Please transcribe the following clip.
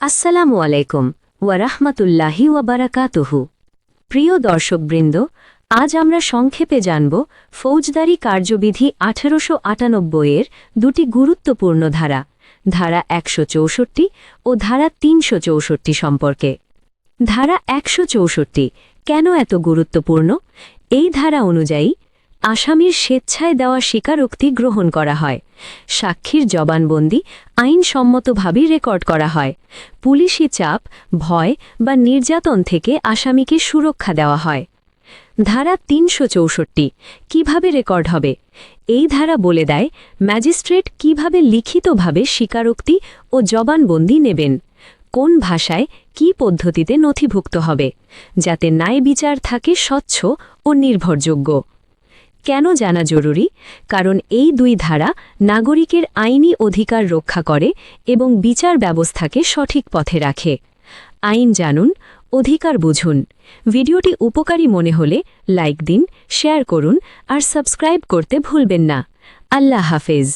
আসসালামু আলাইকুম ওয়ারাহমাতুল্লাহি ওয়াবারাকাতুহু। প্রিয় দর্শকবৃন্দ, আজ আমরা সংক্ষেপে জানব ফৌজদারি কার্যবিধি ১৮৯৮ এর দুটি গুরুত্বপূর্ণ ধারা, ধারা ১৬৪ ও ধারা ৩৬৪ সম্পর্কে। ধারা ১৬৪ কেন এত গুরুত্বপূর্ণ? এই ধারা অনুযায়ী আসামির স্বেচ্ছায় দেওয়া স্বীকারোক্তি গ্রহণ করা হয়, সাক্ষীর জবানবন্দি আইনসম্মতভাবে রেকর্ড করা হয়, পুলিশি চাপ, ভয় বা নির্যাতন থেকে আসামিকে সুরক্ষা দেওয়া হয়। ধারা ৩৬৪ কিভাবে রেকর্ড হবে? এই ধারা বলে দেয় ম্যাজিস্ট্রেট কিভাবে লিখিতভাবে স্বীকারোক্তি ও জবানবন্দি নেবেন, কোন ভাষায় কি পদ্ধতিতে নথিভুক্ত হবে, যাতে ন্যায় বিচার থাকে স্বচ্ছ ও নির্ভরযোগ্য। কেন জানা জরুরি? কারণ এই দুই ধারা নাগরিকের আইনি অধিকার রক্ষা করে এবং বিচার ব্যবস্থাকে সঠিক পথে রাখে। আইন জানুন, অধিকার বুঝুন। ভিডিওটি উপকারী মনে হলে লাইক দিন, শেয়ার করুন আর সাবস্ক্রাইব করতে ভুলবেন না। আল্লাহ হাফেজ।